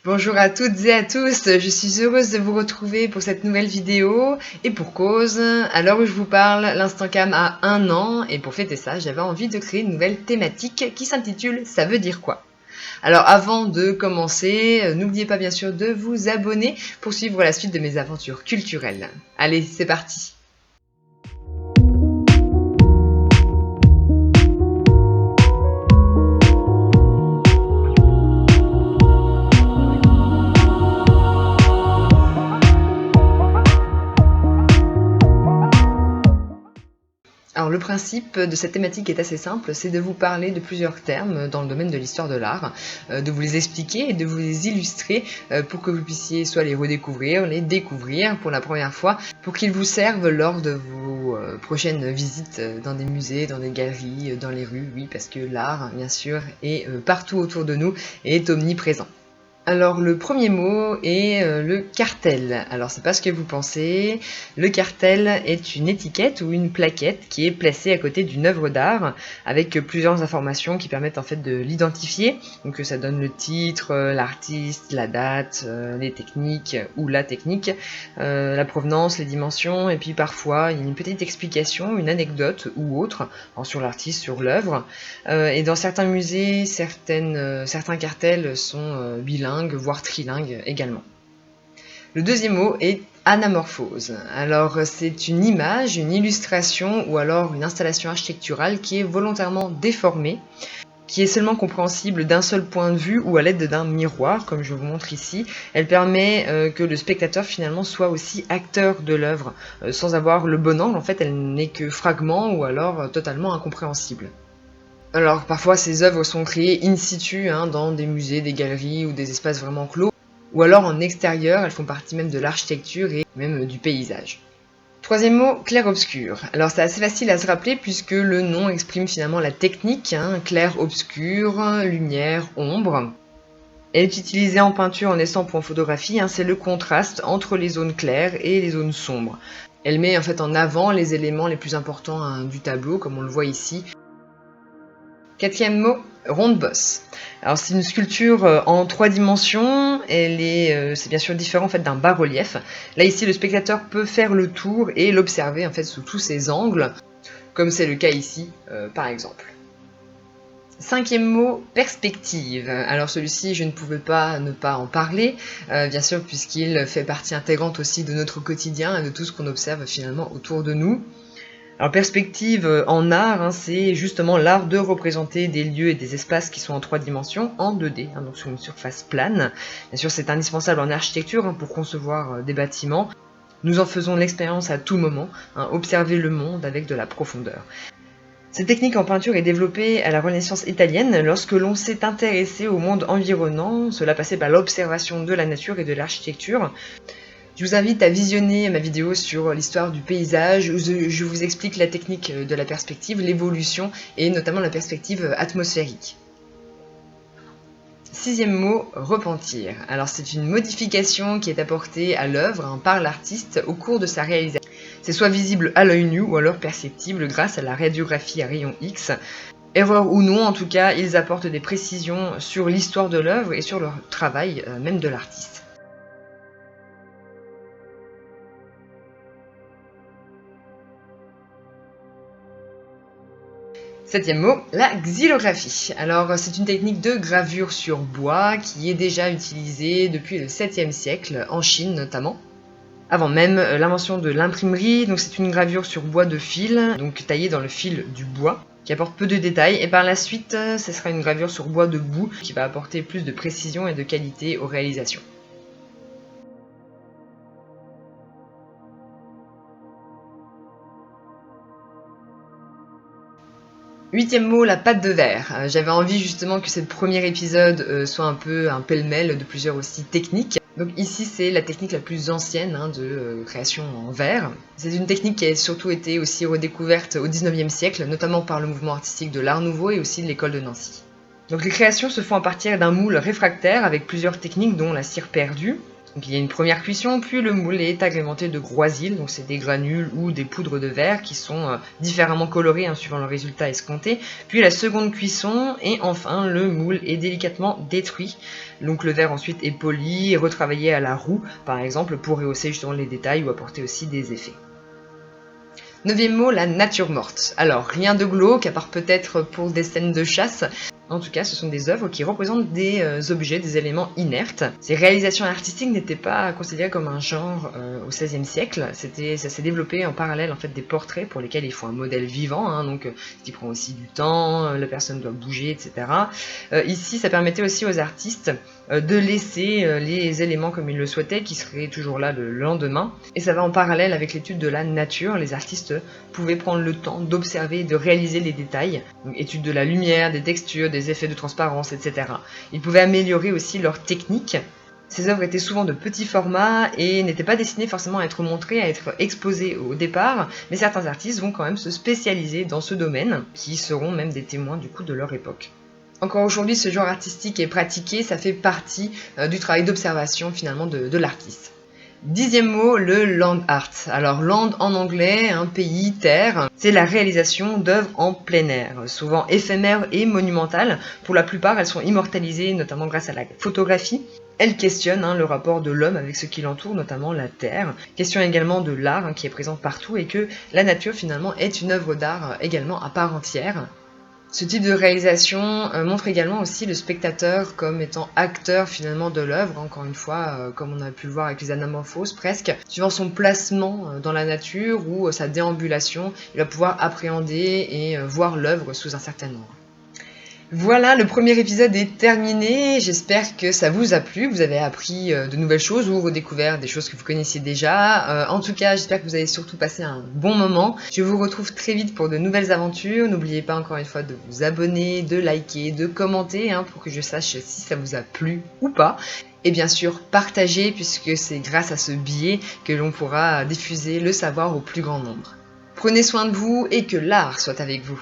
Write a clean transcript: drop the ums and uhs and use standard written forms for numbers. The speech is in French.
Bonjour à toutes et à tous, je suis heureuse de vous retrouver pour cette nouvelle vidéo, et pour cause, à l'heure où je vous parle, l'Instant Cam a 1 an, et pour fêter ça, j'avais envie de créer une nouvelle thématique qui s'intitule « Ça veut dire quoi ?» Alors avant de commencer, n'oubliez pas bien sûr de vous abonner pour suivre la suite de mes aventures culturelles. Allez, c'est parti! Alors le principe de cette thématique est assez simple, c'est de vous parler de plusieurs termes dans le domaine de l'histoire de l'art, de vous les expliquer et de vous les illustrer pour que vous puissiez soit les redécouvrir, les découvrir pour la première fois, pour qu'ils vous servent lors de vos prochaines visites dans des musées, dans des galeries, dans les rues, oui, parce que l'art, bien sûr, est partout autour de nous et est omniprésent. Alors le premier mot est le cartel. Alors c'est pas ce que vous pensez. Le cartel est une étiquette ou une plaquette qui est placée à côté d'une œuvre d'art avec plusieurs informations qui permettent en fait de l'identifier. Donc ça donne le titre, l'artiste, la date, les techniques ou la technique, la provenance, les dimensions et puis parfois il y a une petite explication, une anecdote ou autre sur l'artiste, sur l'œuvre. Et dans certains musées, certains cartels sont bilingues, voire trilingue également. Le deuxième mot est anamorphose. Alors c'est une image, une illustration ou alors une installation architecturale qui est volontairement déformée, qui est seulement compréhensible d'un seul point de vue ou à l'aide d'un miroir, comme je vous montre ici. Elle permet que le spectateur finalement soit aussi acteur de l'œuvre, sans avoir le bon angle. En fait, elle n'est que fragment ou alors totalement incompréhensible. Alors parfois ces œuvres sont créées in situ, dans des musées, des galeries ou des espaces vraiment clos, ou alors en extérieur, elles font partie même de l'architecture et même du paysage. Troisième mot, clair-obscur. Alors c'est assez facile à se rappeler puisque le nom exprime finalement la technique, clair-obscur, lumière, ombre. Elle est utilisée en peinture, en estampe ou en photographie, c'est le contraste entre les zones claires et les zones sombres. Elle met en fait en avant les éléments les plus importants du tableau, comme on le voit ici. Quatrième mot, ronde-bosse. Alors c'est une sculpture en 3 dimensions, c'est bien sûr différent en fait d'un bas-relief. Là ici le spectateur peut faire le tour et l'observer en fait sous tous ses angles, comme c'est le cas ici par exemple. Cinquième mot, perspective. Alors celui-ci je ne pouvais pas ne pas en parler, bien sûr puisqu'il fait partie intégrante aussi de notre quotidien et de tout ce qu'on observe finalement autour de nous. Alors perspective en art, c'est justement l'art de représenter des lieux et des espaces qui sont en 3 dimensions, en 2D, donc sur une surface plane. Bien sûr c'est indispensable en architecture pour concevoir des bâtiments. Nous en faisons l'expérience à tout moment, observer le monde avec de la profondeur. Cette technique en peinture est développée à la Renaissance italienne lorsque l'on s'est intéressé au monde environnant, cela passait par l'observation de la nature et de l'architecture. Je vous invite à visionner ma vidéo sur l'histoire du paysage où je vous explique la technique de la perspective, l'évolution et notamment la perspective atmosphérique. Sixième mot, repentir. Alors c'est une modification qui est apportée à l'œuvre par l'artiste au cours de sa réalisation. C'est soit visible à l'œil nu ou alors perceptible grâce à la radiographie à rayon X. Erreur ou non, en tout cas, ils apportent des précisions sur l'histoire de l'œuvre et sur le travail même de l'artiste. Septième mot, la xylographie. Alors c'est une technique de gravure sur bois qui est déjà utilisée depuis le 7e siècle, en Chine notamment. Avant même l'invention de l'imprimerie, donc c'est une gravure sur bois de fil, donc taillée dans le fil du bois, qui apporte peu de détails, et par la suite, ce sera une gravure sur bois de boue, qui va apporter plus de précision et de qualité aux réalisations. Huitième mot, la pâte de verre. J'avais envie justement que ce premier épisode soit un peu un pêle-mêle de plusieurs aussi techniques. Donc ici c'est la technique la plus ancienne de création en verre. C'est une technique qui a surtout été aussi redécouverte au 19e siècle, notamment par le mouvement artistique de l'Art Nouveau et aussi de l'école de Nancy. Donc les créations se font à partir d'un moule réfractaire avec plusieurs techniques dont la cire perdue. Donc il y a une première cuisson, puis le moule est agrémenté de groisille, donc c'est des granules ou des poudres de verre qui sont différemment colorées suivant le résultat escompté. Puis la seconde cuisson, et enfin le moule est délicatement détruit. Donc le verre ensuite est poli et retravaillé à la roue, par exemple, pour rehausser justement les détails ou apporter aussi des effets. 9e mot, la nature morte. Alors, rien de glauque, à part peut-être pour des scènes de chasse. En tout cas, ce sont des œuvres qui représentent des objets, des éléments inertes. Ces réalisations artistiques n'étaient pas considérées comme un genre au XVIe siècle. Ça s'est développé en parallèle en fait des portraits pour lesquels il faut un modèle vivant, donc ce qui prend aussi du temps, la personne doit bouger, etc. Ici, ça permettait aussi aux artistes de laisser les éléments comme ils le souhaitaient, qui seraient toujours là le lendemain. Et ça va en parallèle avec l'étude de la nature. Les artistes pouvaient prendre le temps d'observer et de réaliser les détails. Donc, étude de la lumière, des textures, des effets de transparence, etc. Ils pouvaient améliorer aussi leur technique. Ces œuvres étaient souvent de petits formats et n'étaient pas destinées forcément à être montrées, à être exposées au départ, mais certains artistes vont quand même se spécialiser dans ce domaine, qui seront même des témoins du coup de leur époque. Encore aujourd'hui, ce genre artistique est pratiqué, ça fait partie du travail d'observation finalement de l'artiste. 10e mot, le land art. Alors land en anglais, pays, terre, c'est la réalisation d'œuvres en plein air, souvent éphémères et monumentales. Pour la plupart, elles sont immortalisées, notamment grâce à la photographie. Elles questionnent le rapport de l'homme avec ce qui l'entoure, notamment la terre. Question également de l'art qui est présent partout et que la nature finalement est une œuvre d'art également à part entière. Ce type de réalisation montre également aussi le spectateur comme étant acteur finalement de l'œuvre, encore une fois, comme on a pu le voir avec les anamorphoses presque, suivant son placement dans la nature ou sa déambulation, il va pouvoir appréhender et voir l'œuvre sous un certain angle. Voilà, le premier épisode est terminé, j'espère que ça vous a plu, vous avez appris de nouvelles choses ou redécouvert des choses que vous connaissiez déjà. En tout cas, j'espère que vous avez surtout passé un bon moment. Je vous retrouve très vite pour de nouvelles aventures. N'oubliez pas encore une fois de vous abonner, de liker, de commenter pour que je sache si ça vous a plu ou pas. Et bien sûr, partagez puisque c'est grâce à ce biais que l'on pourra diffuser le savoir au plus grand nombre. Prenez soin de vous et que l'art soit avec vous.